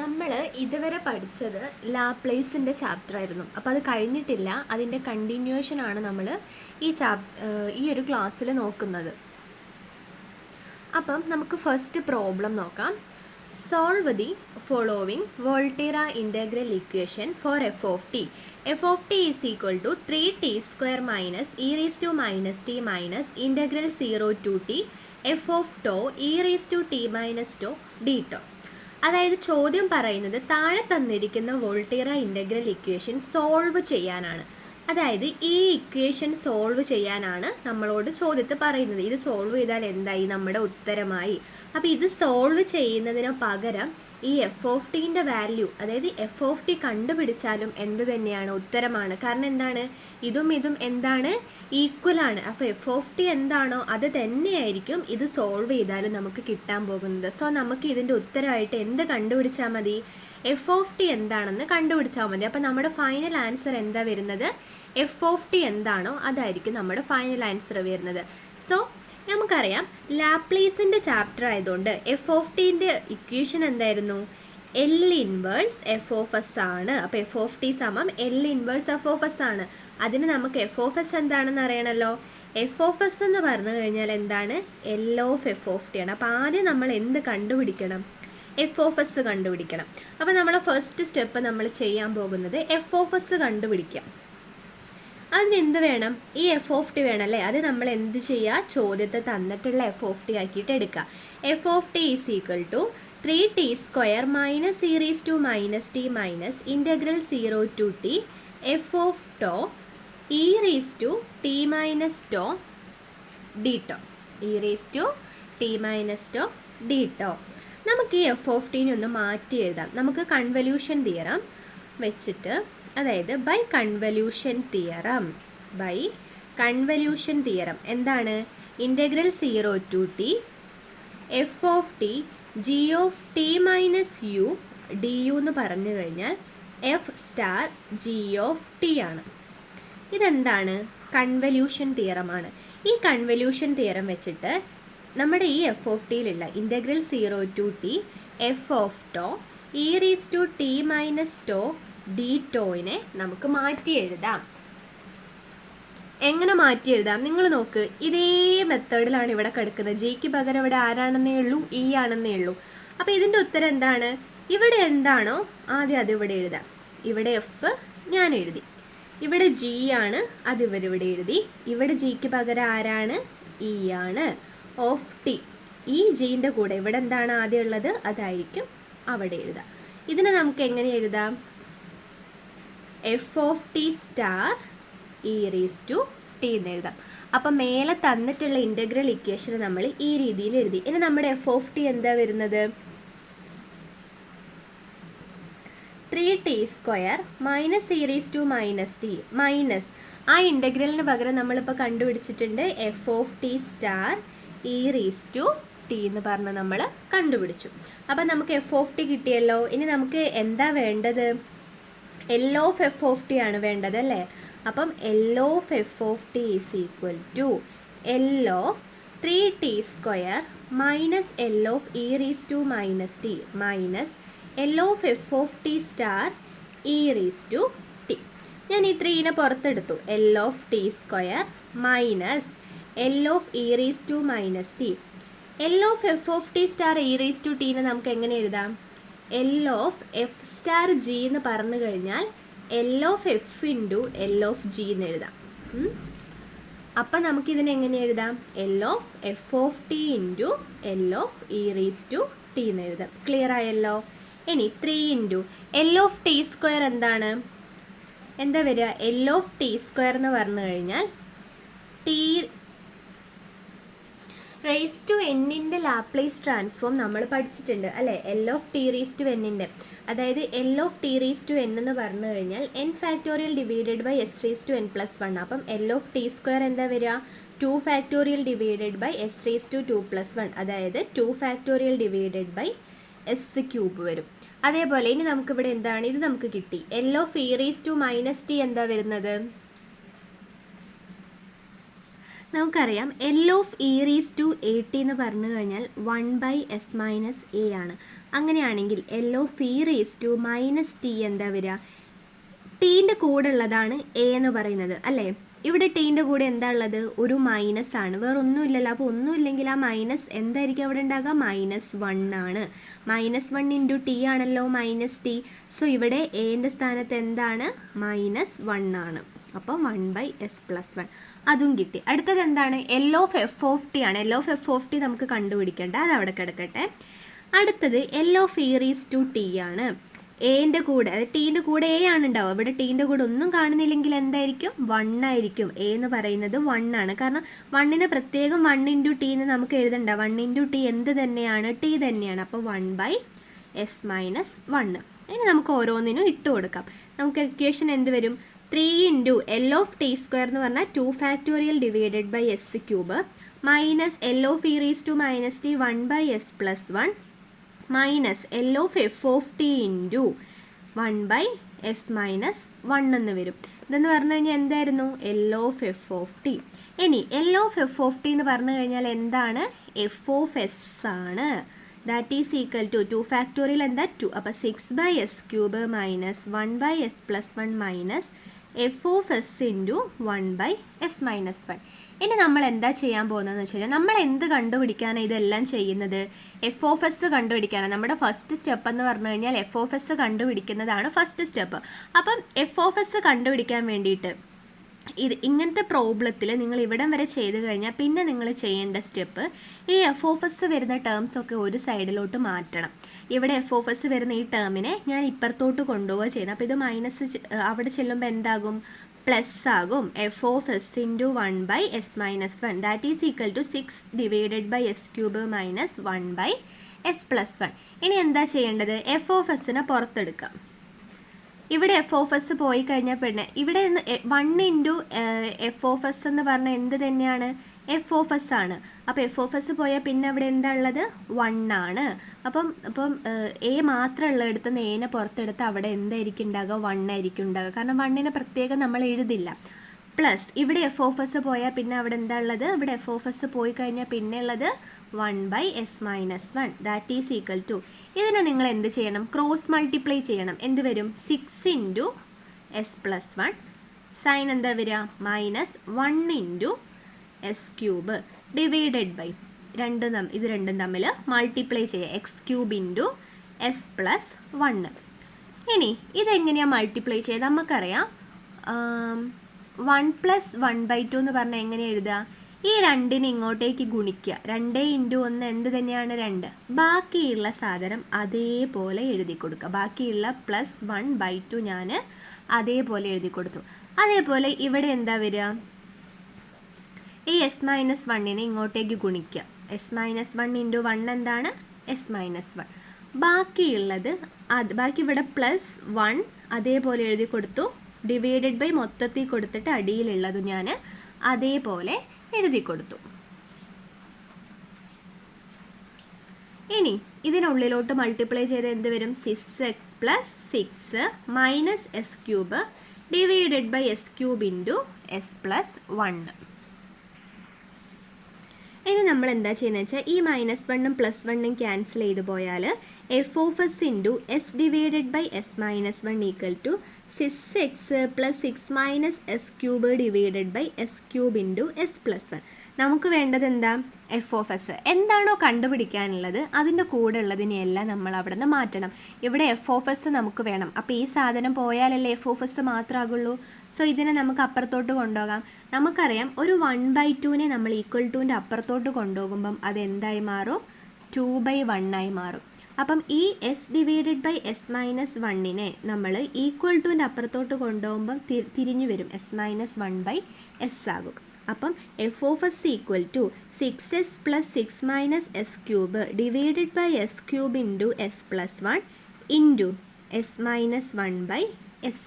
നമ്മൾ ഇതുവരെ പഠിച്ചത് ലാപ്ലേസിൻ്റെ ചാപ്റ്റർ ആയിരുന്നു. അപ്പോൾ അത് കഴിഞ്ഞിട്ടില്ല, അതിൻ്റെ കണ്ടിന്യൂവേഷനാണ് നമ്മൾ ഈ ഒരു ക്ലാസ്സിൽ നോക്കുന്നത്. അപ്പം നമുക്ക് ഫസ്റ്റ് പ്രോബ്ലം നോക്കാം. Solve the following Volterra integral equation for f of T. F of T is equal to 3t² minus e raise to minus T minus integral 0 to T F of tau e raise to T minus tau d tau. അതായത് ചോദ്യം പറയുന്നത് താഴെ തന്നിരിക്കുന്ന Volterra integral equation solve ചെയ്യാനാണ്. അതായത് ഈ equation solve ചെയ്യാനാണ് നമ്മളോട് ചോദ്യത്തിൽ പറയുന്നത്. ഇത് സോൾവ് ചെയ്താൽ എന്തായി? നമ്മുടെ ഉത്തരമായി. അപ്പോൾ ഇത് സോൾവ് ചെയ്യുന്നതിന് പകരം ഈ എഫ് ഓഫ് ടീൻ്റെ വാല്യൂ, അതായത് എഫ് ഓഫ് ടി കണ്ടുപിടിച്ചാലും എന്ത് തന്നെയാണ്? ഉത്തരമാണ്. കാരണം എന്താണ്? ഇതും എന്താണ്? ഈക്വലാണ്. അപ്പോൾ എഫ് ഓഫ് ടി എന്താണോ അത് തന്നെയായിരിക്കും ഇത് സോൾവ് ചെയ്താൽ നമുക്ക് കിട്ടാൻ പോകുന്നത്. സോ നമുക്ക് ഇതിൻ്റെ ഉത്തരമായിട്ട് എന്ത് കണ്ടുപിടിച്ചാൽ മതി? എഫ് ഓഫ് ടി എന്താണെന്ന് കണ്ടുപിടിച്ചാൽ മതി. അപ്പോൾ നമ്മുടെ ഫൈനൽ ആൻസർ എന്താ വരുന്നത്? എഫ് ഓഫ് ടി എന്താണോ അതായിരിക്കും നമ്മുടെ ഫൈനൽ ആൻസർ വരുന്നത്. സോ നമുക്കറിയാം ലാപ്ലേസിൻ്റെ ചാപ്റ്റർ ആയതുകൊണ്ട് എഫ് ഓഫ് ടീൻ്റെ ഇക്വേഷൻ എന്തായിരുന്നു? L inverse F of S ആണ്. അപ്പോൾ എഫ് ഓഫ് ടി സമം L inverse F of S ആണ്. അതിന് നമുക്ക് എഫ് ഓഫ് എസ് എന്താണെന്ന് അറിയണമല്ലോ. എഫ് ഓഫ് എസ് എന്ന് പറഞ്ഞു കഴിഞ്ഞാൽ എന്താണ്? L of F of T ആണ്. അപ്പോൾ ആദ്യം നമ്മൾ എന്ത് കണ്ടുപിടിക്കണം? എഫ് ഓഫ് എസ് കണ്ടുപിടിക്കണം. അപ്പോൾ നമ്മളെ ഫസ്റ്റ് സ്റ്റെപ്പ് നമ്മൾ ചെയ്യാൻ പോകുന്നത് എഫ് ഓഫ് എസ് കണ്ടുപിടിക്കാം. അതിനെന്ത് വേണം? ഈ എഫ് ഓഫ് ടി വേണമല്ലേ? അത് നമ്മൾ എന്ത് ചെയ്യുക? ചോദ്യത്തെ തന്നിട്ടുള്ള എഫ് ഓഫ് ടി ആക്കിയിട്ട് എടുക്കുക. F of T is equal to 3t² minus e raise to minus T minus integral 0 to T F of tau e raise to T minus tau d tau. E raise to T minus tau d tau. നമുക്ക് ഈ F of ടീനെ ഒന്ന് മാറ്റി എഴുതാം. നമുക്ക് convolution theorem വെച്ചിട്ട്, അതായത് by convolution theorem എന്താണ്? Integral 0 to T F of T G of T minus U D U എന്ന് പറഞ്ഞു കഴിഞ്ഞാൽ F star G of T ആണ്. ഇതെന്താണ്? കൺവല്യൂഷൻ തിയറമാണ്. ഈ കൺവല്യൂഷൻ തിയറം വെച്ചിട്ട് നമ്മുടെ ഈ എഫ് ഓഫ് ടിയിലുള്ള integral 0 to T F of tau e raise to T minus tau D ടോയിനെ നമുക്ക് മാറ്റി എഴുതാം. എങ്ങനെ മാറ്റി എഴുതാം? നിങ്ങൾ നോക്ക്, ഇതേ മെത്തേഡിലാണ് ഇവിടെ കിടക്കുന്നത്. ജിക്ക് പകരം ഇവിടെ ആരാണെന്നേ ഉള്ളൂ? ഇ ആണെന്നേ ഉള്ളൂ. അപ്പോൾ ഇതിൻ്റെ ഉത്തരം എന്താണ്? ഇവിടെ എന്താണോ ആദ്യം അത് ഇവിടെ എഴുതാം. ഇവിടെ എഫ് ഞാൻ എഴുതി, ഇവിടെ ജി ആണ്, അത് ഇവരിവിടെ എഴുതി. ഇവിടെ ജിക്ക് പകരം ആരാണ്? ഇ ആണ്. ഓഫ് ടി, ഈ ജിൻ്റെ കൂടെ ഇവിടെ എന്താണ് ആദ്യം ഉള്ളത്? അതായിരിക്കും അവിടെ എഴുതാം. ഇതിനെ നമുക്ക് എങ്ങനെ എഴുതാം? F of T star e raise to T എന്ന് എഴുതാം. അപ്പം മേലെ തന്നിട്ടുള്ള ഇൻ്റഗ്രൽ ഇക്വേഷൻ നമ്മൾ ഈ രീതിയിൽ എഴുതി. ഇനി നമ്മുടെ എഫ് ഓഫ് ടി എന്താ വരുന്നത്? 3t² minus e raise to minus T minus ആ ഇൻ്റഗ്രലിന് പകരം നമ്മളിപ്പോൾ കണ്ടുപിടിച്ചിട്ടുണ്ട് F of T star e raise to T എന്ന് പറഞ്ഞ് നമ്മൾ കണ്ടുപിടിച്ചു. അപ്പം നമുക്ക് എഫ് ഓഫ് ടി കിട്ടിയല്ലോ. ഇനി നമുക്ക് എന്താ വേണ്ടത്? L of F of T ആണ് വേണ്ടത് അല്ലേ? അപ്പം L of F of T is equal to L of 3t² minus L of e raise to minus T minus L of F of T star e raise to T. ഞാൻ ഈ 3നെ പുറത്തെടുത്തു. L of T square minus L of e raise to minus T. L of F of T star e raise to ടീനെ നമുക്ക് എങ്ങനെ എഴുതാം? L of f star g എന്ന് പറഞ്ഞു കഴിഞ്ഞാൽ L of f into L of g എന്ന് എഴുതാം. അപ്പം നമുക്കിതിനെ എങ്ങനെ എഴുതാം? L of F of T into L of e raise to T എന്ന് എഴുതാം. ക്ലിയർ ആയല്ലോ? ഇനി 3 into L of T square എന്താണ്? എന്താ വരിക? എൽ ഓഫ് ടി സ്ക്വയർ എന്ന് പറഞ്ഞു കഴിഞ്ഞാൽ ടി റേസ് ടു എന്നിൻ്റെ ലാപ്ലേസ് ട്രാൻസ്ഫോം നമ്മൾ പഠിച്ചിട്ടുണ്ട് അല്ലേ? L of T raise to എന്നിൻ്റെ, അതായത് L of T raise to N എന്ന് പറഞ്ഞു കഴിഞ്ഞാൽ N factorial divided by S raise to N plus 1. അപ്പം എൽ ഓഫ് ടി സ്ക്വയർ എന്താ വരിക? 2 factorial divided by S raise to 2 plus 1, അതായത് 2 factorial divided by S cube വരും. അതേപോലെ ഇനി നമുക്കിവിടെ എന്താണ്? ഇത് നമുക്ക് കിട്ടി. L of e raise to minus t എന്താ വരുന്നത്? നമുക്കറിയാം L of e raise to a t എന്ന് പറഞ്ഞു കഴിഞ്ഞാൽ 1/s - a ആണ്. അങ്ങനെയാണെങ്കിൽ L of e raise to minus t എന്താ വരിക? ടീൻ്റെ കൂടെ ഉള്ളതാണ് എ എന്ന് പറയുന്നത് അല്ലേ? ഇവിടെ ടീൻ്റെ കൂടെ എന്താ ഉള്ളത്? ഒരു മൈനസ് ആണ്, വേറെ ഒന്നുമില്ലല്ലോ. അപ്പോൾ ഒന്നുമില്ലെങ്കിൽ ആ മൈനസ് എന്തായിരിക്കും അവിടെ ഉണ്ടാകുക? -1 ആണ്. -1 ഇൻറ്റു ടി ആണല്ലോ മൈനസ് ടി. സോ ഇവിടെ എൻ്റെ സ്ഥാനത്ത് എന്താണ്? -1 ആണ്. അപ്പോൾ 1/s+1 അതും കിട്ടി. അടുത്തത് എന്താണ്? L of F of T ആണ്. L of F of T നമുക്ക് കണ്ടുപിടിക്കേണ്ട, അത് അവിടെ കിടക്കട്ടെ. അടുത്തത് L of e raise to T ആണ്. എൻ്റെ കൂടെ, ടീൻ്റെ കൂടെ എ ആണ് ഉണ്ടാവുക. ഇവിടെ ടീൻ്റെ കൂടെ ഒന്നും കാണുന്നില്ലെങ്കിൽ എന്തായിരിക്കും? 1 ആയിരിക്കും. എ എന്ന് പറയുന്നത് 1 ആണ്. കാരണം 1നെ പ്രത്യേകം 1 ഇൻറ്റു ടി എന്ന് നമുക്ക് എഴുതണ്ട. 1 ഇൻറ്റു ടി എന്ത് തന്നെയാണ്? ടി തന്നെയാണ്. അപ്പോൾ 1/s-1. ഇനി നമുക്ക് ഓരോന്നിനും ഇട്ട് കൊടുക്കാം. നമുക്ക് ഇക്വേഷൻ എന്ത് വരും? 3 into L of T square എന്ന് പറഞ്ഞാൽ 2 factorial divided by S cube minus L of e raise to minus T 1/s+1 minus L of F of T into 1/s-1 എന്ന് വരും. ഇതെന്ന് പറഞ്ഞു കഴിഞ്ഞാൽ എന്തായിരുന്നു? L of F of T. ഇനി L of F of T എന്ന് പറഞ്ഞു കഴിഞ്ഞാൽ എന്താണ്? എഫ് ഓഫ് എസ് ആണ്. That is equal to 2 factorial എന്താ? 2. അപ്പോൾ 6/s³ minus 1/s+1 minus F of s into 1/s-1. ഇനി നമ്മൾ എന്താ ചെയ്യാൻ പോകുന്നതെന്ന് വെച്ച് കഴിഞ്ഞാൽ, നമ്മൾ എന്ത് കണ്ടുപിടിക്കാനാണ് ഇതെല്ലാം ചെയ്യുന്നത്? എഫ് ഓഫ് എസ് കണ്ടുപിടിക്കാനാണ്. നമ്മുടെ ഫസ്റ്റ് സ്റ്റെപ്പ് എന്ന് പറഞ്ഞു കഴിഞ്ഞാൽ എഫ് ഓഫ് എസ് കണ്ടുപിടിക്കുന്നതാണ് ഫസ്റ്റ് സ്റ്റെപ്പ്. അപ്പം എഫ് ഓഫ് എസ് കണ്ടുപിടിക്കാൻ വേണ്ടിയിട്ട് ഇങ്ങനത്തെ പ്രോബ്ലത്തിൽ നിങ്ങൾ ഇവിടം വരെ ചെയ്ത് കഴിഞ്ഞാൽ പിന്നെ നിങ്ങൾ ചെയ്യേണ്ട സ്റ്റെപ്പ്, ഈ എഫ് ഓഫ് എസ് വരുന്ന ടേംസ് ഒക്കെ ഒരു സൈഡിലോട്ട് മാറ്റണം. ഇവിടെ എഫ് ഓഫ് എസ് വരുന്ന ഈ ടേമിനെ ഞാൻ ഇപ്പുറത്തോട്ട് കൊണ്ടുപോവുക ചെയ്യുന്നത്. അപ്പോൾ ഇത് മൈനസ് അവിടെ ചെല്ലുമ്പോൾ എന്താകും? പ്ലസ് ആകും. F of s into 1/s-1 that is equal to 6/s³ minus 1/s+1. ഇനി എന്താ ചെയ്യേണ്ടത്? എഫ് ഓഫ് എസിനെ പുറത്തെടുക്കാം. ഇവിടെ എഫ് ഓഫ് എസ് പോയി കഴിഞ്ഞാൽ പിന്നെ ഇവിടെ 1 ഇൻറ്റു എഫ് ഓഫ് എസ് എന്ന് പറഞ്ഞാൽ എന്ത് തന്നെയാണ്? എഫ് ഓഫ് എസ് ആണ്. അപ്പോൾ എഫ് ഓഫ് എസ് പോയാൽ പിന്നെ അവിടെ എന്താ ഉള്ളത്? 1 ആണ്. അപ്പം എ മാത്രം ഉള്ളിടത്ത് നിന്ന് എനെ പുറത്തെടുത്ത് അവിടെ എന്തായിരിക്കും ഉണ്ടാകുക? 1 ആയിരിക്കും ഉണ്ടാകുക. കാരണം 1നെ പ്രത്യേകം നമ്മൾ എഴുതില്ല. പ്ലസ് ഇവിടെ എഫ് ഓഫ് എസ് പോയാൽ പിന്നെ അവിടെ എന്താ ഉള്ളത്? ഇവിടെ എഫ് ഓഫ് എസ് പോയി കഴിഞ്ഞാൽ പിന്നെ ഉള്ളത് 1/s-1 that is equal to, ഇതിനെ നിങ്ങൾ എന്ത് ചെയ്യണം? ക്രോസ് മൾട്ടിപ്ലൈ ചെയ്യണം. എന്ത് വരും? 6 ഇൻറ്റു s+1 സൈൻ എന്താ വരിക? -1 ഇൻറ്റു s³ ഡിവൈഡഡ് ബൈ ഇത് രണ്ടും തമ്മിൽ മൾട്ടിപ്ലൈ ചെയ്യുക. x³ into s+1. ഇനി ഇതെങ്ങനെയാണ് മൾട്ടിപ്ലൈ ചെയ്യുക? നമുക്കറിയാം 1 + 1/2 എന്ന് പറഞ്ഞാൽ എങ്ങനെ എഴുതുക? ഈ 2നെ ഇങ്ങോട്ടേക്ക് ഗുണിക്കുക. 2 ഇൻറ്റു 1 എന്ത് തന്നെയാണ്? 2. ബാക്കിയുള്ള സാധനം അതേപോലെ എഴുതി കൊടുക്കുക. ബാക്കിയുള്ള +1/2 ഞാൻ അതേപോലെ എഴുതി കൊടുത്തു. അതേപോലെ ഇവിടെ എന്താ വരിക? ഈ s-1നെ ഇങ്ങോട്ടേക്ക് ഗുണിക്കുക. s-1 ഇൻറ്റു 1 എന്താണ്? s-1. ബാക്കിയുള്ളത് ബാക്കി ഇവിടെ +1 അതേപോലെ എഴുതി കൊടുത്തു. ഡിവൈഡഡ് ബൈ മൊത്തത്തിൽ കൊടുത്തിട്ട് അടിയിലുള്ളത് ഞാൻ അതേപോലെ എഴുതി കൊടുത്തു. ഇനി ഇതിനുള്ളിലോട്ട് മൾട്ടിപ്ലൈ ചെയ്ത് എന്ത് വരും? 6x + 6 minus s³ divided by s³ into s+1. ഇനി നമ്മൾ എന്താ ചെയ്യുന്നത് വെച്ചാൽ ഈ -1ഉം +1ഉം ക്യാൻസൽ ചെയ്ത് പോയാൽ f of s into s divided by s-1 equal to 6x + 6 - s³ divided by s³ into s+1. നമുക്ക് വേണ്ടത് എന്താ? F of s. എന്താണോ കണ്ടുപിടിക്കാനുള്ളത് അതിൻ്റെ കൂടെ ഉള്ളതിനെയെല്ലാം നമ്മൾ അവിടെ നിന്ന് മാറ്റണം. ഇവിടെ എഫ് ഓഫ് എസ് നമുക്ക് വേണം. അപ്പോൾ ഈ സാധനം പോയാലല്ലേ എഫ് ഓഫ് എസ് മാത്രമാകുള്ളൂ. സോ ഇതിനെ നമുക്ക് അപ്പുറത്തോട്ട് കൊണ്ടുപോകാം. നമുക്കറിയാം ഒരു 1/2നെ നമ്മൾ ഈക്വൽ ടുവിൻ്റെ അപ്പുറത്തോട്ട് കൊണ്ടുപോകുമ്പം അത് എന്തായി മാറും? 2/1 ആയി മാറും. അപ്പം ഈ എസ് ഡിവൈഡഡ് ബൈ s-1നെ നമ്മൾ ഈക്വൽ ടുവിൻ്റെ അപ്പുറത്തോട്ട് കൊണ്ടുപോകുമ്പം തിരിഞ്ഞു വരും. s-1/s ആകും. അപ്പം F of s equal to 6s + 6 - s³ divided by s³ into s+1 into s-1/s.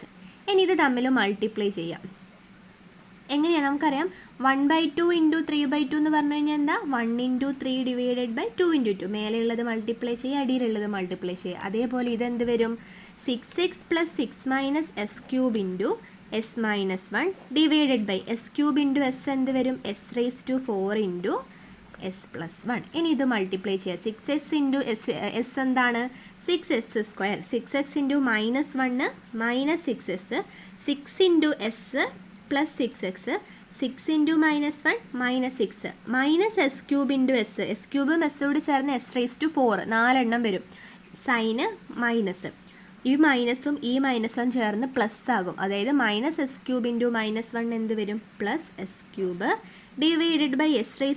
ഇനി ഇത് തമ്മിൽ മൾട്ടിപ്ലൈ ചെയ്യാം. എങ്ങനെയാണ്? നമുക്കറിയാം 1/2 ഇൻറ്റു 3/2 എന്ന് പറഞ്ഞു കഴിഞ്ഞാൽ എന്താ? 1 ഇൻറ്റു 3 ഡിവൈഡഡ് ബൈ 2 ഇൻറ്റു 2. മേലെയുള്ളത് മൾട്ടിപ്ലൈ ചെയ്യുക, അടിയിലുള്ളത് മൾട്ടിപ്ലൈ ചെയ്യുക. അതേപോലെ ഇതെന്ത് വരും? 6x + 6 - s³ into s-1 divided by s³ into s എന്ത് വരും? s⁴ into S plus 1. ഇനി ഇത് മൾട്ടിപ്ലൈ ചെയ്യുക. 6x ഇൻറ്റു എസ് എന്താണ്? 6x². 6x into -1 -6s. 6 into S plus 6x. 6 into -1 -6 minus S cube into S. S ക്യൂബും എസ്സോട് ചേർന്ന് s⁴ 4 വരും. സൈന് മൈനസ്, ഈ മൈനസും ഈ മൈനസും ചേർന്ന് പ്ലസ് ആകും. അതായത് -s³ ഇൻറ്റു -1 എന്ത് വരും? Plus s³ divided by s⁴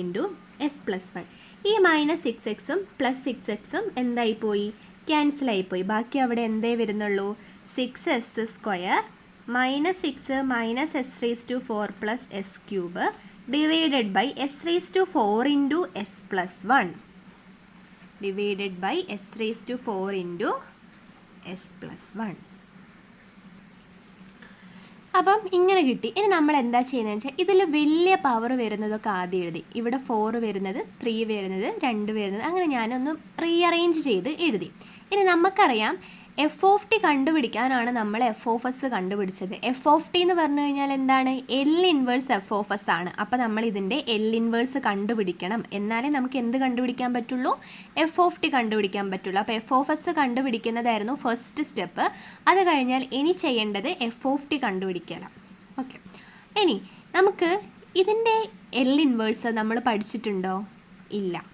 into s plus 1. ഈ -6xും പ്ലസ് 6xും എന്തായിപ്പോയി? ക്യാൻസലായിപ്പോയി. ബാക്കി അവിടെ എന്തേ വരുന്നുള്ളൂ? 6s² -6 -s⁴ plus s³ divided by s⁴ into s plus 1 divided by s⁴ into s plus 1. അപ്പം ഇങ്ങനെ കിട്ടി. ഇനി നമ്മൾ എന്താ ചെയ്യുന്നതെന്ന് വെച്ചാൽ ഇതിൽ വലിയ പവർ വരുന്നതൊക്കെ ആദ്യം എഴുതി. ഇവിടെ 4 വരുന്നത്, 3 വരുന്നത്, 2 വരുന്നത്, അങ്ങനെ ഞാനൊന്ന് റീഅറേഞ്ച് ചെയ്ത് എഴുതി. ഇനി നമുക്കറിയാം f കണ്ടുപിടിക്കാനാണ് നമ്മൾ f കണ്ടുപിടിച്ചത്. f എന്ന് പറഞ്ഞു കഴിഞ്ഞാൽ എന്താണ്? L ഇൻവേഴ്സ് f ആണ്. അപ്പോൾ നമ്മൾ ഇതിൻ്റെ L ഇൻവേഴ്സ് കണ്ടുപിടിക്കണം. എന്നാലേ നമുക്ക് എന്ത് കണ്ടുപിടിക്കാൻ പറ്റുള്ളൂ? f കണ്ടുപിടിക്കാൻ പറ്റുള്ളൂ. അപ്പോൾ f കണ്ടുപിടിക്കുന്നതായിരുന്നു ഫസ്റ്റ് സ്റ്റെപ്പ്. അത് കഴിഞ്ഞാൽ ഇനി ചെയ്യേണ്ടത് f കണ്ടുപിടിക്കണം. ഓക്കെ, ഇനി നമുക്ക് ഇതിൻ്റെ L ഇൻവേഴ്സ് നമ്മൾ പഠിച്ചിട്ടുണ്ടോ? ഇല്ല.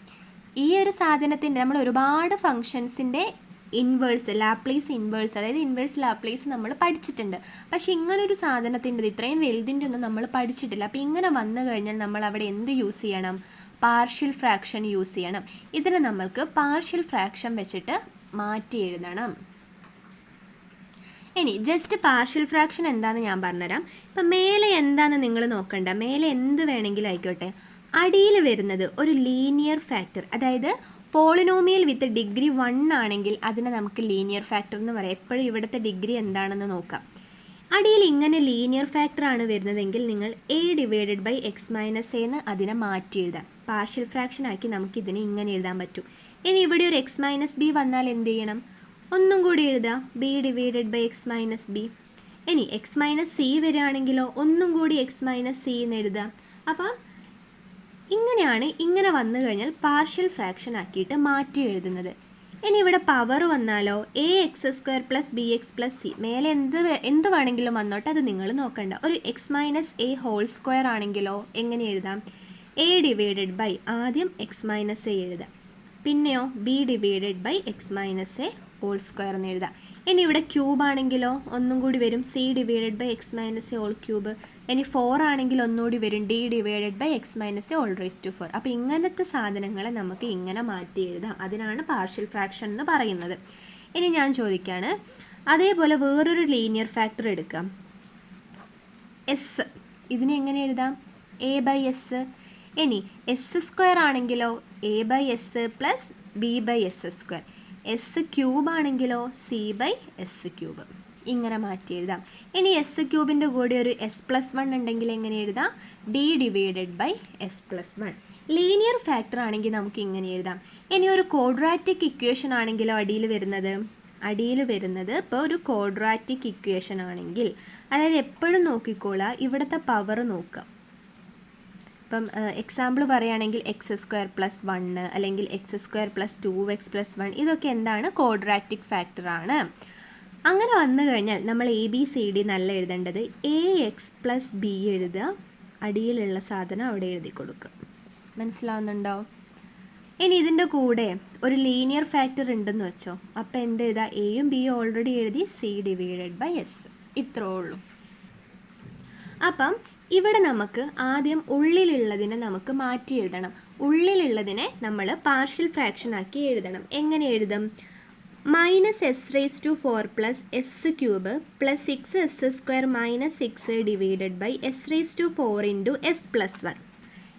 ഈ ഒരു സാധനത്തിൻ്റെ നമ്മൾ ഒരുപാട് ഫങ്ഷൻസിൻ്റെ ഇൻവേഴ്സ്, ലാപ്ലേസ് ഇൻവേഴ്സ്, അതായത് ഇൻവേഴ്സ് ലാപ്ലേസ് നമ്മൾ പഠിച്ചിട്ടുണ്ട്. പക്ഷേ ഇങ്ങനൊരു സാധനത്തിൻ്റെ ഇത്രയും വലുതിൻ്റെ ഒന്നും നമ്മൾ പഠിച്ചിട്ടില്ല. അപ്പോൾ ഇങ്ങനെ വന്നു കഴിഞ്ഞാൽ നമ്മൾ അവിടെ എന്ത് യൂസ് ചെയ്യണം? പാർഷ്യൽ ഫ്രാക്ഷൻ യൂസ് ചെയ്യണം. ഇതിനെ നമ്മൾക്ക് പാർഷ്യൽ ഫ്രാക്ഷൻ വെച്ചിട്ട് മാറ്റി എഴുതണം. ഇനി ജസ്റ്റ് പാർഷ്യൽ ഫ്രാക്ഷൻ എന്താണെന്ന് ഞാൻ പറഞ്ഞുതരാം. ഇപ്പം മേലെ എന്താണെന്ന് നിങ്ങൾ നോക്കണ്ട. മേലെ എന്ത് വേണമെങ്കിലും ആയിക്കോട്ടെ. അടിയിൽ വരുന്നത് ഒരു ലീനിയർ ഫാക്ടർ, അതായത് പോളിനോമിയൽ വിത്ത് ഡിഗ്രി 1 ആണെങ്കിൽ അതിനെ നമുക്ക് ലീനിയർ ഫാക്ടർ എന്ന് പറയാം. എപ്പോഴും ഇവിടുത്തെ ഡിഗ്രി എന്താണെന്ന് നോക്കാം. അടിയിൽ ഇങ്ങനെ ലീനിയർ ഫാക്ടർ ആണ് വരുന്നതെങ്കിൽ നിങ്ങൾ a divided by x minus a എന്ന് അതിനെ മാറ്റി എഴുതാം. പാർഷ്യൽ ഫ്രാക്ഷൻ ആക്കി നമുക്ക് ഇതിനെ ഇങ്ങനെ എഴുതാൻ പറ്റും. ഇനി ഇവിടെ ഒരു x മൈനസ് b വന്നാൽ എന്ത് ചെയ്യണം? ഒന്നും കൂടി എഴുതാം, b divided by x minus b. ഇനി x മൈനസ് c വരികയാണെങ്കിലോ ഒന്നും കൂടി x മൈനസ് c എന്ന് എഴുതാം. അപ്പം ഇങ്ങനെയാണ്. ഇങ്ങനെ വന്നു കഴിഞ്ഞാൽ പാർഷ്യൽ ഫ്രാക്ഷൻ ആക്കിയിട്ട് മാറ്റി എഴുതുന്നത്. ഇനി ഇവിടെ പവർ വന്നാലോ ax² plus bx plus c. മേലെ എന്ത് വേണമെങ്കിലും വന്നോട്ടെ, അത് നിങ്ങൾ നോക്കണ്ട. ഒരു x minus a whole square ആണെങ്കിലോ എങ്ങനെ എഴുതാം? a ഡിവൈഡഡ് ബൈ ആദ്യം x മൈനസ് a എഴുതാം, പിന്നെയോ b divided by x minus a whole square എന്ന് എഴുതാം. ഇനി ഇവിടെ ക്യൂബ് ആണെങ്കിലോ ഒന്നും കൂടി വരും, c divided by x minus a whole cube. ഇനി 4 ആണെങ്കിൽ ഒന്നുകൂടി വരും, d divided by x minus a whole raise to 4. അപ്പോൾ ഇങ്ങനത്തെ സാധനങ്ങളെ നമുക്ക് ഇങ്ങനെ മാറ്റി എഴുതാം. അതിനാണ് പാർഷ്യൽ ഫ്രാക്ഷൻ എന്ന് പറയുന്നത്. ഇനി ഞാൻ ചോദിക്കുകയാണ്, അതേപോലെ വേറൊരു ലീനിയർ ഫാക്ടർ എടുക്കാം, എസ്. ഇതിനെ എങ്ങനെ എഴുതാം? a by s. ഇനി s² ആണെങ്കിലോ a by s plus b by s². S cube ആണെങ്കിലോ c ബൈ എസ് ക്യൂബ്. ഇങ്ങനെ മാറ്റി എഴുതാം. ഇനി എസ് ക്യൂബിൻ്റെ കൂടെ ഒരു എസ് പ്ലസ് 1 ഉണ്ടെങ്കിൽ എങ്ങനെ എഴുതാം? d divided by s plus 1. Linear factor ആണെങ്കിൽ നമുക്ക് ഇങ്ങനെ എഴുതാം. ഇനി ഒരു ക്വാഡ്രാറ്റിക് ഇക്വേഷൻ ആണെങ്കിലോ അടിയിൽ വരുന്നത് ഇപ്പോൾ ഒരു ക്വാഡ്രാറ്റിക് ഇക്വേഷൻ ആണെങ്കിൽ, അതായത് എപ്പോഴും നോക്കിക്കോളാം ഇവിടുത്തെ പവർ നോക്കാം. ഇപ്പം എക്സാമ്പിൾ പറയുകയാണെങ്കിൽ x² പ്ലസ് 1 അല്ലെങ്കിൽ x² പ്ലസ് 2x പ്ലസ് 1, ഇതൊക്കെ എന്താണ്? ക്വാഡ്രാറ്റിക് ഫാക്ടർ ആണ്. അങ്ങനെ വന്നു കഴിഞ്ഞാൽ നമ്മൾ ABCD നല്ല എഴുതേണ്ടത് ax പ്ലസ് b എഴുതുക, അടിയിലുള്ള സാധനം അവിടെ എഴുതി കൊടുക്കുക. മനസ്സിലാവുന്നുണ്ടോ? ഇനി ഇതിൻ്റെ കൂടെ ഒരു ലീനിയർ ഫാക്ടർ ഉണ്ടെന്ന് വെച്ചോ. അപ്പോൾ എന്ത് എഴുതുക? എയും ബിയും ഓൾറെഡി എഴുതി, c ഡിവൈഡഡ് ബൈ എസ്. ഇത്രേ ഉള്ളൂ. അപ്പം ഇവിടെ നമുക്ക് ആദ്യം ഉള്ളിലുള്ളതിനെ നമുക്ക് മാറ്റി എഴുതണം. ഉള്ളിലുള്ളതിനെ നമ്മൾ പാർഷ്യൽ ഫ്രാക്ഷൻ ആക്കി എഴുതണം. എങ്ങനെ എഴുതും? -s⁴ plus s cube plus 6s² minus 6 divided by s⁴ into s plus 1.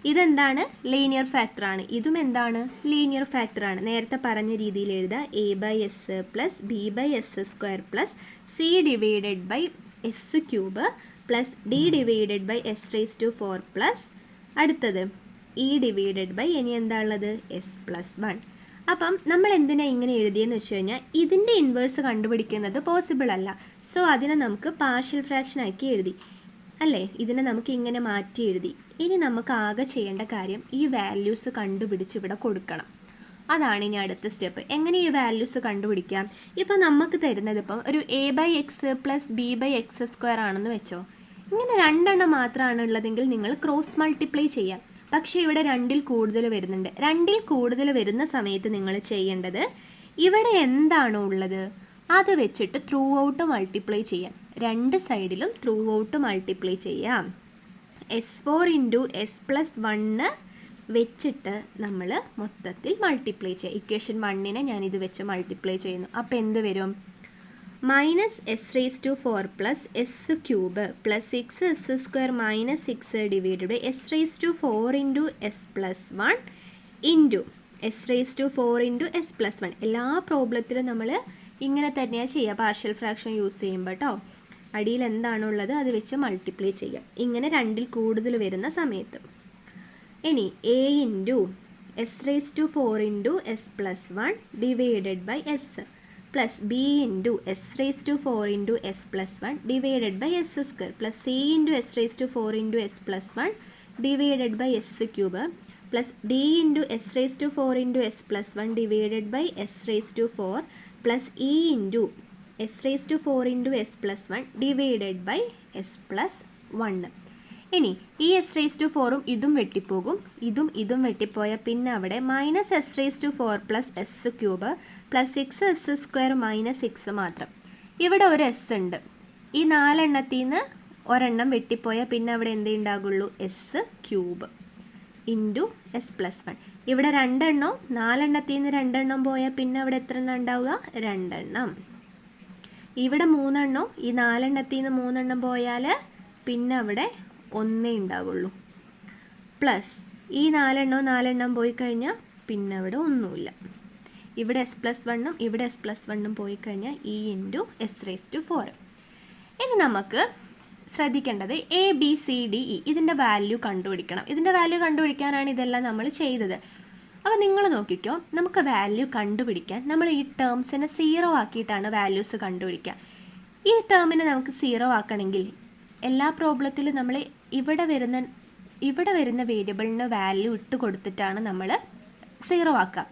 ഇതെന്താണ്? ലീനിയർ ഫാക്ടർ ആണ്. ഇതും എന്താണ്? ലീനിയർ ഫാക്ടർ ആണ്. നേരത്തെ പറഞ്ഞ രീതിയിൽ എഴുതുക, a by s plus b by s² plus c divided by s cube plus d divided by s⁴ plus അടുത്തത് e ഡിവൈഡഡ് ബൈ ഇനി എന്താ ഉള്ളത്? s plus 1. അപ്പം നമ്മൾ എന്തിനാണ് ഇങ്ങനെ എഴുതിയെന്ന് വെച്ച് കഴിഞ്ഞാൽ ഇതിൻ്റെ ഇൻവേഴ്സ് കണ്ടുപിടിക്കുന്നത് പോസിബിൾ അല്ല. സോ അതിനെ നമുക്ക് പാർഷ്യൽ ഫ്രാക്ഷൻ ആക്കി എഴുതി, അല്ലേ? ഇതിനെ നമുക്ക് ഇങ്ങനെ മാറ്റി എഴുതി. ഇനി നമുക്ക് ആകെ ചെയ്യേണ്ട കാര്യം ഈ വാല്യൂസ് കണ്ടുപിടിച്ച് ഇവിടെ കൊടുക്കണം. അതാണ് ഇനി അടുത്ത സ്റ്റെപ്പ്. എങ്ങനെ ഈ വാല്യൂസ് കണ്ടുപിടിക്കാം? ഇപ്പോൾ നമുക്ക് തരുന്നത് ഇപ്പം ഒരു a/x + b/x² ആണെന്ന് വെച്ചോ. ഇങ്ങനെ രണ്ടെണ്ണം മാത്രമാണ് ഉള്ളതെങ്കിൽ നിങ്ങൾ ക്രോസ് മൾട്ടിപ്ലൈ ചെയ്യാം. പക്ഷേ ഇവിടെ രണ്ടിൽ കൂടുതൽ വരുന്നുണ്ട്. രണ്ടിൽ കൂടുതൽ വരുന്ന സമയത്ത് നിങ്ങൾ ചെയ്യേണ്ടത് ഇവിടെ എന്താണോ ഉള്ളത് അത് വെച്ചിട്ട് ത്രൂ ഔട്ട് മൾട്ടിപ്ലൈ ചെയ്യാം. രണ്ട് സൈഡിലും ത്രൂ ഔട്ട് മൾട്ടിപ്ലൈ ചെയ്യാം. s4 × s+1 വെച്ചിട്ട് നമ്മൾ മൊത്തത്തിൽ മൾട്ടിപ്ലൈ ചെയ്യുക. ഇക്വേഷൻ 1നെ ഞാനിത് വെച്ച് മൾട്ടിപ്ലൈ ചെയ്യുന്നു. അപ്പോൾ എന്ത് വരും? -s⁴ + s³ + 6s² - 6 divided by s⁴ × s+1 into s⁴ × s+1. എല്ലാ പ്രോബ്ലത്തിലും നമ്മൾ ഇങ്ങനെ തന്നെയാണ് ചെയ്യുക, പാർഷ്യൽ ഫ്രാക്ഷൻ യൂസ് ചെയ്യുമ്പോൾ കേട്ടോ. അടിയിൽ എന്താണുള്ളത് അത് വെച്ച് മൾട്ടിപ്ലൈ ചെയ്യാം, ഇങ്ങനെ രണ്ടിൽ കൂടുതൽ വരുന്ന സമയത്ത്. ഇനി a × s⁴ × s+1 divided by s plus b × s⁴ × s+1 divided by s² plus c × s⁴ × s+1 divided by s³ plus d × s⁴ × s+1 divided by s⁴ plus e × s⁴ × s+1 divided by s+1. ഇനി ഈ s⁴ ഇതും വെട്ടിപ്പോകും, ഇതും വെട്ടിപ്പോയാൽ പിന്നെ അവിടെ -s⁴ plus s³ plus 6s² - 6 മാത്രം. ഇവിടെ ഒരു s ഉണ്ട്. ഈ 4 എണ്ണത്തിൽ നിന്ന് ഒരെണ്ണം വെട്ടിപ്പോയാൽ പിന്നെ അവിടെ എന്തേ ഉണ്ടാകുള്ളൂ? s³ into s+1. ഇവിടെ 2 എണ്ണം, 4 എണ്ണത്തിൽ നിന്ന് 2 എണ്ണം പോയാൽ പിന്നെ അവിടെ എത്ര എണ്ണം ഉണ്ടാവുക? 2 എണ്ണം. ഇവിടെ 3 എണ്ണം, ഈ 4 എണ്ണത്തിൽ നിന്ന് 3 എണ്ണം പോയാൽ പിന്നെ അവിടെ 1 ഉണ്ടാവുള്ളൂ. പ്ലസ് ഈ 4 എണ്ണം പോയി കഴിഞ്ഞാൽ പിന്നെ അവിടെ ഒന്നുമില്ല. ഇവിടെ s+1ഉം ഇവിടെ s+1ഉം പോയി കഴിഞ്ഞാൽ e × s⁴. ഇനി നമുക്ക് ശ്രദ്ധിക്കേണ്ടത് a b c d e ഇതിൻ്റെ വാല്യൂ കണ്ടുപിടിക്കണം. ഇതിൻ്റെ വാല്യൂ കണ്ടുപിടിക്കാനാണ് ഇതെല്ലാം നമ്മൾ ചെയ്തത്. അപ്പോൾ നിങ്ങൾ നോക്കിക്കോ, നമുക്ക് വാല്യൂ കണ്ടുപിടിക്കാൻ നമ്മൾ ഈ ടേംസിനെ 0 ആക്കിയിട്ടാണ് വാല്യൂസ് കണ്ടുപിടിക്കുക. ഈ ടേമിനെ നമുക്ക് 0 ആക്കണമെങ്കിൽ എല്ലാ പ്രോബ്ലത്തിലും നമ്മൾ ഇവിടെ വരുന്ന വേരിയബിളിന് വാല്യൂ ഇട്ട് കൊടുത്തിട്ടാണ് നമ്മൾ 0 ആക്കുക.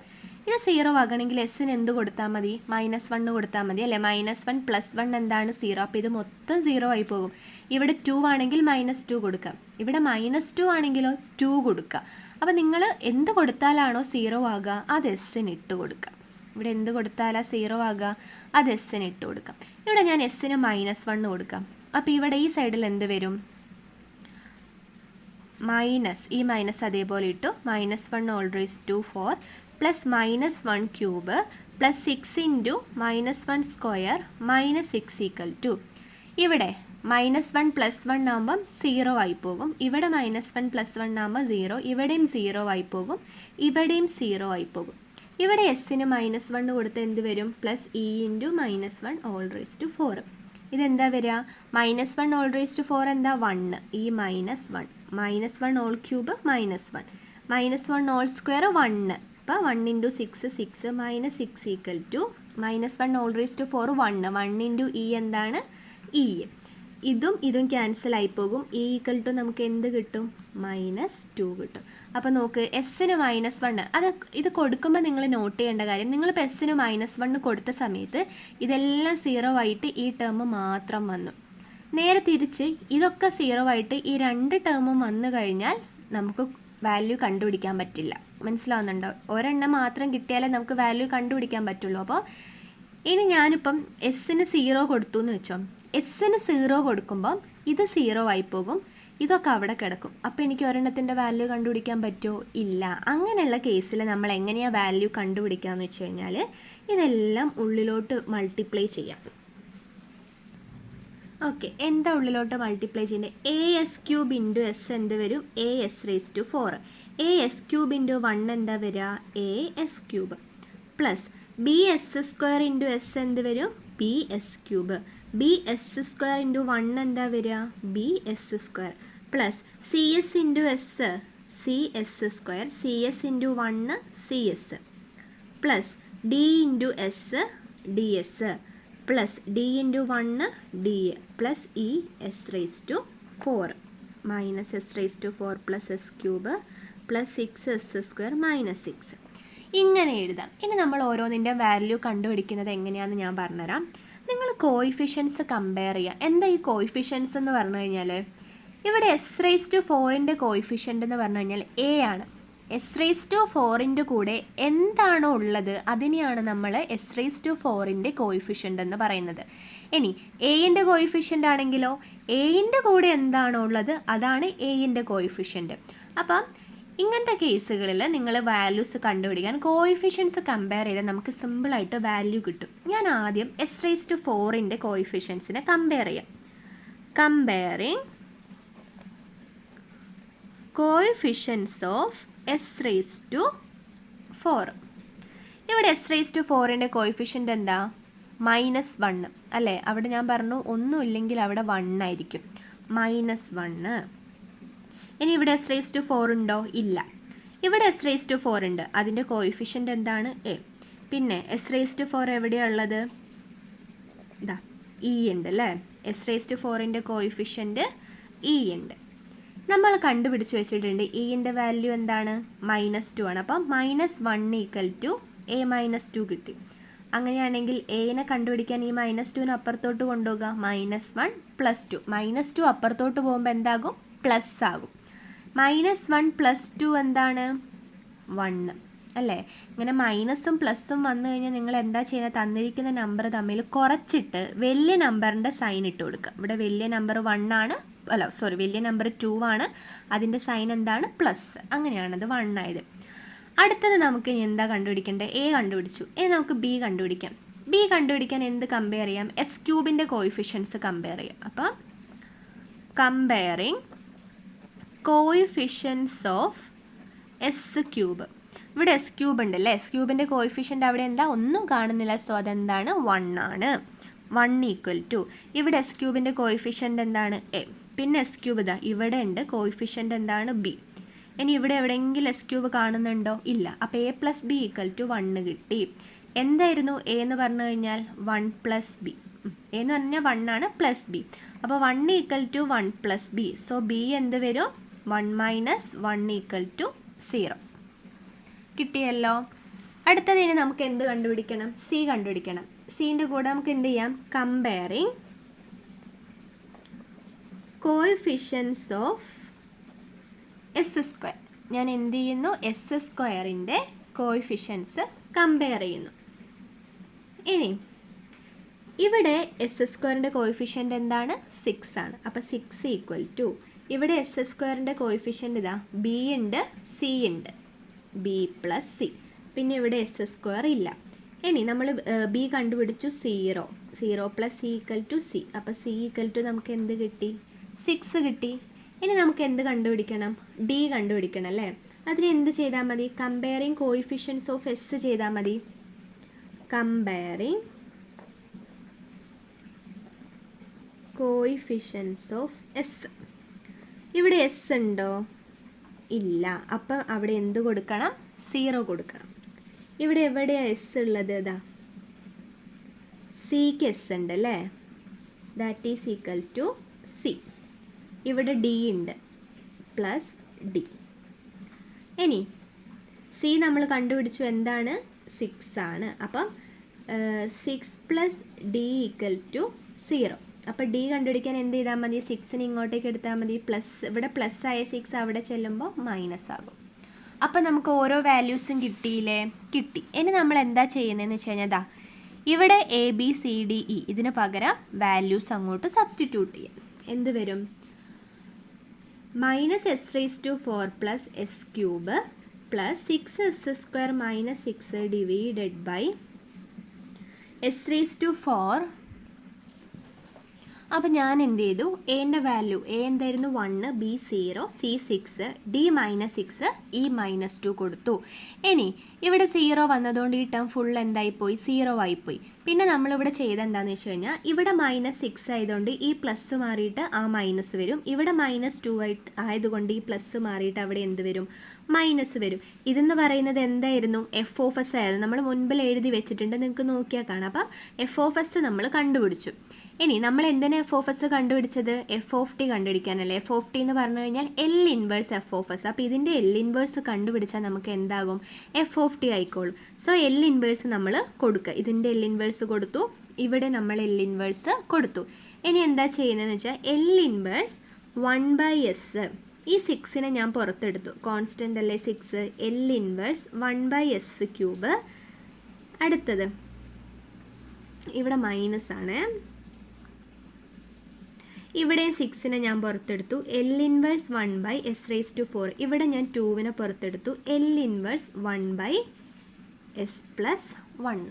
ഇത് 0 ആകണമെങ്കിൽ എസ്സിന് എന്ത് കൊടുത്താൽ മതി? -1 കൊടുത്താൽ മതി അല്ലേ? -1 + 1 എന്താണ്? 0. അപ്പോൾ ഇത് മൊത്തം 0 ആയി പോകും. ഇവിടെ 2 ആണെങ്കിൽ -2 കൊടുക്കാം, ഇവിടെ -2 ആണെങ്കിലോ 2 കൊടുക്കുക. അപ്പോൾ നിങ്ങൾ എന്ത് കൊടുത്താലാണോ 0 ആകുക അത് എസ്സിന് ഇട്ട് കൊടുക്കുക. ഇവിടെ എന്ത് കൊടുത്താലാണ് 0 ആകുക അത് എസ്സിന് ഇട്ട് കൊടുക്കാം. ഇവിടെ ഞാൻ എസ്സിന് -1 കൊടുക്കാം. അപ്പോൾ ഇവിടെ ഈ സൈഡിൽ എന്ത് വരും? ഈ മൈനസ് അതേപോലെ ഇട്ടു. -1⁴ പ്ലസ് -1³ പ്ലസ് 6 × -1² - 6 = 2. ഇവിടെ -1 + 1 ആകുമ്പം 0 ആയി പോകും. ഇവിടെ -1 + 1 ആകുമ്പോൾ 0. ഇവിടെയും 0 ആയി പോകും, ഇവിടെയും 0 ആയി പോകും. ഇവിടെ എസ്സിന് -1 കൊടുത്ത് എന്ത് വരും? Plus e × -1⁴. ഇതെന്താ വരിക? -1⁴ എന്താ? 1. ഈ -1 -1³ -1 -1² 1. അപ്പോൾ 1 × 6 6 - 6 = -1⁴ 1. 1 × e എന്താണ്? e. ഇതും ക്യാൻസൽ ആയി പോകും. e = നമുക്ക് എന്ത് കിട്ടും? -2 കിട്ടും. അപ്പോൾ നോക്ക്, എസ്സിന് -1 ഇത് കൊടുക്കുമ്പോൾ നിങ്ങൾ നോട്ട് ചെയ്യേണ്ട കാര്യം, നിങ്ങളിപ്പോൾ എസ്സിന് -1 കൊടുത്ത സമയത്ത് ഇതെല്ലാം 0 ആയിട്ട് ഈ ടേം മാത്രം വന്നു. നേരെ തിരിച്ച് ഇതൊക്കെ 0 ആയിട്ട് ഈ 2 ടേമും വന്നു കഴിഞ്ഞാൽ നമുക്ക് വാല്യൂ കണ്ടുപിടിക്കാൻ പറ്റില്ല. മനസ്സിലാവുന്നുണ്ടോ? ഒരെണ്ണം മാത്രം കിട്ടിയാലേ നമുക്ക് വാല്യൂ കണ്ടുപിടിക്കാൻ പറ്റുള്ളൂ. അപ്പോൾ ഇനി ഞാനിപ്പം എസ്സിന് 0 കൊടുത്തു എന്ന് വെച്ചോ. എസ്സിന് 0 കൊടുക്കുമ്പം ഇത് 0 ആയി പോകും, ഇതൊക്കെ അവിടെ കിടക്കും. അപ്പോൾ എനിക്ക് ഒരെണ്ണത്തിൻ്റെ വാല്യൂ കണ്ടുപിടിക്കാൻ പറ്റുമോ? ഇല്ല. അങ്ങനെയുള്ള കേസിൽ നമ്മൾ എങ്ങനെയാണ് വാല്യൂ കണ്ടുപിടിക്കുക എന്ന് വെച്ച് കഴിഞ്ഞാൽ ഇതെല്ലാം ഉള്ളിലോട്ട് മൾട്ടിപ്ലൈ ചെയ്യാം. ഓക്കെ, എന്താ ഉള്ളിലോട്ട് മൾട്ടിപ്ലൈ ചെയ്യുന്നത്? as³ × s എന്ത് വരും? as⁴. as³ × 1 എന്താ വരിക? as³ പ്ലസ് bs² × s എന്ത് വരും? bs³. bs² × 1 എന്താ വരിക? bs² plus cs × s cs². cs × 1 cs plus d × s ds plus d × 1 d plus e s⁴ minus s raise to 4 plus s cube plus 6s² minus 6. ഇങ്ങനെ എഴുതാം. ഇനി നമ്മൾ ഓരോന്നിൻ്റെ value കണ്ടുപിടിക്കുന്നത് എങ്ങനെയാണെന്ന് ഞാൻ പറഞ്ഞുതരാം. നിങ്ങൾ കോയിഫിഷ്യൻസ് കമ്പയർ ചെയ്യുക. എന്താ ഈ കോയിഫിഷ്യൻസ് എന്ന് പറഞ്ഞു കഴിഞ്ഞാൽ, ഇവിടെ എസ് റേസ് ടു 4ൻ്റെ കോയിഫിഷ്യൻ്റ് എന്ന് പറഞ്ഞു കഴിഞ്ഞാൽ എ ആണ്. എസ് റേസ് ടു 4ൻ്റെ കൂടെ എന്താണോ ഉള്ളത് അതിനെയാണ് നമ്മൾ എസ് റേസ് ടു 4ൻ്റെ കോയിഫിഷ്യൻ്റ് എന്ന് പറയുന്നത്. ഇനി എയുടെ കോയിഫിഷ്യൻ്റ് ആണെങ്കിലോ എയുടെ കൂടെ എന്താണോ ഉള്ളത് അതാണ് എയുടെ കോയിഫിഷ്യൻ്റ്. അപ്പം ഇങ്ങനത്തെ കേസുകളിൽ നിങ്ങൾ വാല്യൂസ് കണ്ടുപിടിക്കാൻ കോയിഫിഷ്യൻസ് കമ്പയർ ചെയ്താൽ നമുക്ക് സിമ്പിളായിട്ട് വാല്യൂ കിട്ടും. ഞാൻ ആദ്യം എസ് റേസ് ടു 4ൻ്റെ കോയിഫിഷ്യൻസിനെ കമ്പയർ ചെയ്യാം. Comparing coefficients of s raise to 4. ഇവിടെ എസ് റേസ് ടു 4ൻ്റെ കോയിഫിഷ്യൻ്റ് എന്താ? -1 അല്ലേ? അവിടെ ഞാൻ പറഞ്ഞു ഒന്നുമില്ലെങ്കിൽ അവിടെ 1 ആയിരിക്കും. -1. ഇനി ഇവിടെ എസ് റേസ് ടു 4 ഉണ്ടോ? ഇല്ല. ഇവിടെ എസ് റേസ് ടു 4 ഉണ്ട്. അതിൻ്റെ കോയിഫിഷ്യൻ്റ് എന്താണ്? എ. പിന്നെ എസ് റേസ് ടു 4 എവിടെയാണ് ഉള്ളത്? ഇതാ ഇ ഉണ്ട് അല്ലേ? എസ് റേസ് ടു 4ൻ്റെ കോയിഫിഷ്യൻ്റ് ഇ ഉണ്ട്. നമ്മൾ കണ്ടുപിടിച്ച് വെച്ചിട്ടുണ്ട് ഇൻ്റെ വാല്യൂ എന്താണ്? -2 ആണ്. അപ്പം -1 = a-2 കിട്ടി. അങ്ങനെയാണെങ്കിൽ എനെ കണ്ടുപിടിക്കാൻ ഈ -2ന് അപ്പുറത്തോട്ട് കൊണ്ടുപോകുക. -1 + 2. -2 അപ്പുറത്തോട്ട് പോകുമ്പോൾ എന്താകും? പ്ലസ് ആകും. -1 + 2 എന്താണ്? 1 അല്ലേ? ഇങ്ങനെ മൈനസും പ്ലസും വന്നു കഴിഞ്ഞാൽ നിങ്ങൾ എന്താ ചെയ്യുന്നത്? തന്നിരിക്കുന്ന നമ്പർ തമ്മിൽ കുറച്ചിട്ട് വലിയ നമ്പറിൻ്റെ സൈൻ ഇട്ട് കൊടുക്കുക. ഇവിടെ വലിയ നമ്പർ 1 ആണ്, വലിയ നമ്പർ 2 ആണ്. അതിൻ്റെ സൈൻ എന്താണ്? പ്ലസ്. അങ്ങനെയാണത് 1 ആയത്. അടുത്തത് നമുക്ക് ഇനി എന്താ കണ്ടുപിടിക്കേണ്ടത്? എ കണ്ടുപിടിച്ചു. ഇനി നമുക്ക് ബി കണ്ടുപിടിക്കാം. ബി കണ്ടുപിടിക്കാൻ എന്ത് കമ്പയർ ചെയ്യാം? എസ് ക്യൂബിൻ്റെ കോയിഫിഷ്യൻസ് കമ്പയർ ചെയ്യാം. അപ്പം comparing coefficients of S cube. ഇവിടെ എസ് ക്യൂബ് ഉണ്ടല്ലേ? എസ് ക്യൂബിൻ്റെ കോയിഫിഷ്യൻ്റ് അവിടെ എന്താ? ഒന്നും കാണുന്നില്ല. സോ അതെന്താണ്? 1 ആണ്. 1 = ഇവിടെ എസ് ക്യൂബിൻ്റെ കോയിഫിഷ്യൻ്റ് എന്താണ്? എ. പിന്നെ എസ് ക്യൂബ് ഇതാ ഇവിടെ ഉണ്ട്. കോയിഫിഷ്യൻ്റ് എന്താണ്? ബി. ഇനി ഇവിടെ എവിടെയെങ്കിലും എസ് ക്യൂബ് കാണുന്നുണ്ടോ? ഇല്ല. അപ്പോൾ a + b = 1 കിട്ടി. എന്തായിരുന്നു എ എന്ന് പറഞ്ഞു കഴിഞ്ഞാൽ? 1 + b. എ എന്ന് പറഞ്ഞാൽ 1 ആണ് പ്ലസ് ബി. അപ്പോൾ 1 = 1 + b. സോ ബി എന്ത് വരും? 1 - 1 = 0. കിട്ടിയല്ലോ. അടുത്തത് ഇനി നമുക്ക് എന്ത് കണ്ടുപിടിക്കണം? സി കണ്ടുപിടിക്കണം. സിൻ്റെ കൂടെ നമുക്ക് എന്ത് ചെയ്യാം? Comparing coefficients of s². ഞാൻ എന്ത് ചെയ്യുന്നു? s²ൻ്റെ കോയിഫിഷ്യൻസ് കമ്പയർ ചെയ്യുന്നു. ഇനി ഇവിടെ s² കോയിഫിഷ്യൻ്റ് എന്താണ്? 6 ആണ്. അപ്പോൾ 6 = ഇവിടെ s² കോയിഫിഷ്യൻ്റ് ഇതാ b ഉണ്ട്, c ഉണ്ട്. b + c. പിന്നെ ഇവിടെ s² ഇല്ല. ഇനി നമ്മൾ b കണ്ടുപിടിച്ചു 0. 0 + c = c. അപ്പോൾ c = നമുക്ക് എന്ത് കിട്ടി? 6 കിട്ടി. ഇനി നമുക്ക് എന്ത് കണ്ടുപിടിക്കണം? ഡി കണ്ടുപിടിക്കണം അല്ലേ? അതിന് എന്ത് ചെയ്താൽ മതി? കമ്പയറിങ് കോയിഫിഷ്യൻസ് ഓഫ് എസ് ചെയ്താൽ മതി. Comparing coefficients of S. ഇവിടെ എസ് ഉണ്ടോ? ഇല്ല. അപ്പം അവിടെ എന്ത് കൊടുക്കണം? 0 കൊടുക്കണം. ഇവിടെ എവിടെയാണ് എസ് ഉള്ളത്? ഇതാ സിക്ക് എസ് ഉണ്ട് അല്ലേ? That is equal to c. ഇവിടെ ഡി ഉണ്ട് പ്ലസ് ഡി. ഇനി സി നമ്മൾ കണ്ടുപിടിച്ചു എന്താണ്? 6 ആണ്. അപ്പം 6 + d = 0. അപ്പോൾ ഡി കണ്ടുപിടിക്കാൻ എന്ത് ചെയ്താൽ മതി? 6നെ ഇങ്ങോട്ടേക്ക് എടുത്താൽ മതി. പ്ലസ് ഇവിടെ പ്ലസ് ആയ 6 അവിടെ ചെല്ലുമ്പോൾ മൈനസ് ആകും. അപ്പോൾ നമുക്ക് ഓരോ വാല്യൂസും കിട്ടിയില്ലേ? കിട്ടി. ഇനി നമ്മൾ എന്താ ചെയ്യുന്നതെന്ന് വെച്ച് കഴിഞ്ഞാൽ ഇവിടെ A B C D E ഇതിന് പകരം വാല്യൂസ് അങ്ങോട്ട് സബ്സ്റ്റിറ്റ്യൂട്ട് ചെയ്യാം. എന്ത് വരും? -s⁴ + s³ + 6s² - 6 divided by s⁴. അപ്പോൾ ഞാൻ എന്ത് ചെയ്തു? എൻ്റെ വാല്യൂ എ എന്തായിരുന്നു? 1, ബി 0, സി 6, ഡി -6, ഇ -2 കൊടുത്തു. ഇനി ഇവിടെ 0 വന്നതുകൊണ്ട് ഈ ടേം ഫുൾ എന്തായിപ്പോയി? 0 ആയിപ്പോയി. പിന്നെ നമ്മളിവിടെ ചെയ്തെന്താണെന്ന് വെച്ച് കഴിഞ്ഞാൽ ഇവിടെ -6 ആയതുകൊണ്ട് ഈ പ്ലസ് മാറിയിട്ട് ആ മൈനസ് വരും. ഇവിടെ -2 ആയതുകൊണ്ട് ഈ പ്ലസ് മാറിയിട്ട് അവിടെ എന്ത് വരും? മൈനസ് വരും. ഇതെന്ന് പറയുന്നത് എന്തായിരുന്നു? f(s) ആയിരുന്നു. നമ്മൾ മുൻപിൽ എഴുതി വെച്ചിട്ടുണ്ട്, നിങ്ങൾക്ക് നോക്കിയാൽ കാണാം. അപ്പം f(s) നമ്മൾ കണ്ടുപിടിച്ചു. ഇനി നമ്മൾ എന്തിനാണ് എഫ് ഓഫ് എസ് കണ്ടുപിടിച്ചത്? എഫ് ഓഫ് ടി കണ്ടുപിടിക്കാനല്ലേ. എഫ് ഓഫ് ടി എന്ന് പറഞ്ഞു കഴിഞ്ഞാൽ L inverse F of S. അപ്പോൾ ഇതിൻ്റെ എൽ ഇൻവേഴ്സ് കണ്ടുപിടിച്ചാൽ നമുക്ക് എന്താകും? എഫ് ഓഫ് ടി ആയിക്കോളും. സോ എൽ ഇൻവേഴ്സ് നമ്മൾ കൊടുക്കുക. ഇതിൻ്റെ എൽ ഇൻവേഴ്സ് കൊടുത്തു, ഇവിടെ നമ്മൾ എൽ ഇൻവേഴ്സ് കൊടുത്തു. ഇനി എന്താ ചെയ്യുന്നതെന്ന് വെച്ചാൽ എൽ ഇൻവേഴ്സ് 1/s, ഈ 6നെ ഞാൻ പുറത്തെടുത്തു, കോൺസ്റ്റൻ്റ് അല്ലേ 6, എൽ ഇൻവേഴ്സ് 1/s³. അടുത്തത് ഇവിടെ മൈനസ് ആണ്, ഇവിടെ 6നെ ഞാൻ പുറത്തെടുത്തു, എൽ ഇൻവേഴ്സ് 1/s⁴. ഇവിടെ ഞാൻ 2നെ പുറത്തെടുത്തു, എൽ ഇൻവേഴ്സ് 1/s+1.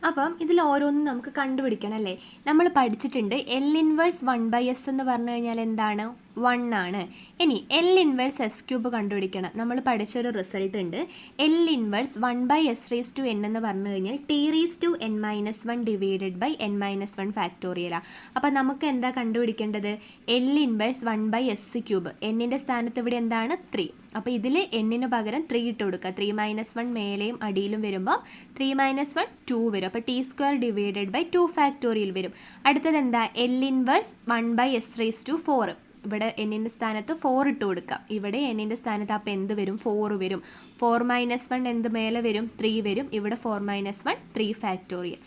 അപ്പം ഇതിൽ ഓരോന്നും നമുക്ക് കണ്ടുപിടിക്കണം അല്ലേ. നമ്മൾ പഠിച്ചിട്ടുണ്ട് എൽ ഇൻവേഴ്സ് 1/s എന്ന് പറഞ്ഞു കഴിഞ്ഞാൽ എന്താണ്? 1 ആണ്. ഇനി എൽ ഇൻവേഴ്സ് s³ കണ്ടുപിടിക്കണം. നമ്മൾ പഠിച്ചൊരു റിസൾട്ട് ഉണ്ട്. എൽ ഇൻവേഴ്സ് 1/s⁴n എന്ന് പറഞ്ഞു കഴിഞ്ഞാൽ t⁻n−1 ഡിവൈഡഡ് ബൈ n−1 ഫാക്ടോറിയലാണ്. അപ്പം നമുക്ക് എന്താ കണ്ടുപിടിക്കേണ്ടത്? L inverse 1/s³. എന്നിൻ്റെ സ്ഥാനത്ത് ഇവിടെ എന്താണ്? 3. അപ്പോൾ ഇതിൽ എന്നിന് പകരം 3 ഇട്ട് കൊടുക്കുക. 3−1 മേലെയും അടിയിലും വരുമ്പോൾ 3−1 2 വരും. അപ്പോൾ t² ഡിവൈഡഡ് ബൈ 2 ഫാക്ടോറിയൽ വരും. അടുത്തത് എന്താ? L inverse 1/s⁴. ഇവിടെ എന്നിൻ്റെ സ്ഥാനത്ത് 4 ഇട്ട് കൊടുക്കാം. ഇവിടെ എന്നിൻ്റെ സ്ഥാനത്ത് അപ്പോൾ എന്ത് വരും? 4 വരും. 4−1 എന്ത് മേലെ വരും? 3 വരും. ഇവിടെ 4−1 3 ഫാക്ടോറിയൽ.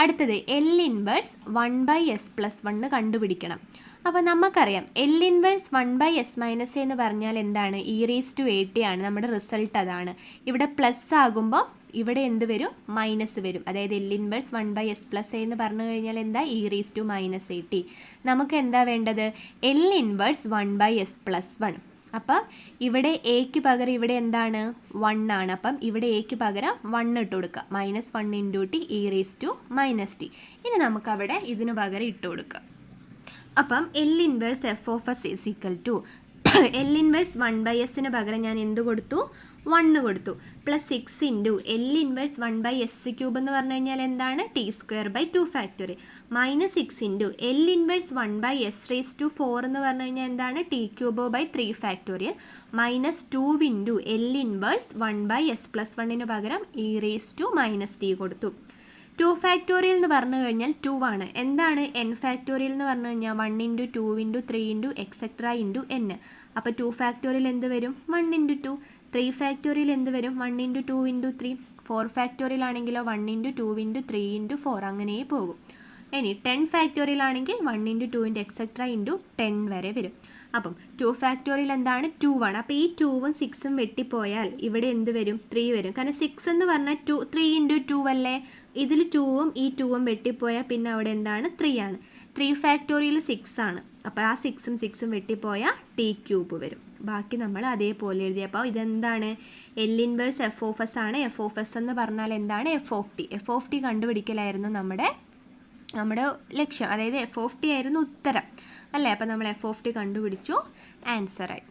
അടുത്തത് എൽ ഇൻവേഴ്സ് 1/s+1 കണ്ടുപിടിക്കണം. അപ്പോൾ നമുക്കറിയാം എൽ ഇൻവേഴ്സ് 1/s- എന്ന് പറഞ്ഞാൽ എന്താണ്? e⁻at ആണ്. നമ്മുടെ റിസൾട്ട് അതാണ്. ഇവിടെ പ്ലസ് ആകുമ്പോൾ ഇവിടെ എന്ത് വരും? മൈനസ് വരും. അതായത് എൽ ഇൻവേഴ്സ് 1/s+a എന്ന് പറഞ്ഞു കഴിഞ്ഞാൽ എന്താ? e⁻at. നമുക്ക് എന്താ വേണ്ടത്? L inverse 1/s+1. അപ്പം ഇവിടെ എക്ക് പകരം ഇവിടെ എന്താണ്? 1 ആണ്. അപ്പം ഇവിടെ എക്ക് പകരം 1 ഇട്ട് കൊടുക്കുക. -1 × t e⁻t. ഇനി നമുക്കവിടെ ഇതിന് പകരം ഇട്ട് കൊടുക്കുക. അപ്പം L inverse F of S is equal to L inverse 1/sന് പകരം ഞാൻ എന്ത് കൊടുത്തു? 1 കൊടുത്തു. പ്ലസ് 6 × എൽ ഇൻവേഴ്സ് 1/s³ എന്ന് പറഞ്ഞു കഴിഞ്ഞാൽ എന്താണ്? t²/2 factorial. -6 × L inverse 1/s⁴ എന്ന് പറഞ്ഞു കഴിഞ്ഞാൽ എന്താണ്? t³ factorial. -2 × എൽ ഇൻവേഴ്സ് 1/s+1ന് പകരം e⁻t കൊടുത്തു. 2 ഫാക്ടോറിയൽ എന്ന് പറഞ്ഞു കഴിഞ്ഞാൽ 2 ആണ്. എന്താണ് n ഫാക്ടോറിയൽ എന്ന് പറഞ്ഞു കഴിഞ്ഞാൽ 1 × 2 × 3 × etc. × n. അപ്പോൾ 2 ഫാക്ടോറിയൽ എന്ത് വരും? 1 × 2. 3 ഫാക്ടോറിയൽ എന്ത് വരും? 1 × 2 × 3. 4 ഫാക്ടോറിയൽ ആണെങ്കിലോ 1 × 2 × 3 × 4 അങ്ങനെ പോകും. ഇനി 10 ഫാക്ടോറിയൽ ആണെങ്കിൽ 1 × 2 × etc. × 10 വരെ വരും. അപ്പം 2 ഫാക്ടോറിയൽ എന്താണ്? 2 ആണ്. അപ്പോൾ ഈ 2ഉം 6ഉം വെട്ടിപ്പോയാൽ ഇവിടെ എന്ത് വരും? 3 വരും. കാരണം 6 എന്ന് പറഞ്ഞാൽ 3 × 2 അല്ലേ. ഇതിൽ 2ഉം ഈ 2ഉം വെട്ടിപ്പോയാൽ പിന്നെ അവിടെ എന്താണ്? 3 ആണ്. 3 ഫാക്ടോറിയൽ 6 ആണ്. അപ്പോൾ ആ 6ഉം 6ഉം വെട്ടിപ്പോയാൽ t³ വരും. ബാക്കി നമ്മൾ അതേപോലെ എഴുതിയപ്പോൾ ഇതെന്താണ്? L inverse F of S ആണ്. എഫ് ഓഫ് എസ് എന്ന് പറഞ്ഞാൽ എന്താണ്? F of T. F of T കണ്ടുപിടിക്കലായിരുന്നു നമ്മുടെ ലക്ഷ്യം. അതായത് എഫ് ഓഫ് ടി ആയിരുന്നു ഉത്തരം അല്ലേ. അപ്പോൾ നമ്മൾ എഫ് ഓഫ് ടി കണ്ടുപിടിച്ചു, ആൻസറായി.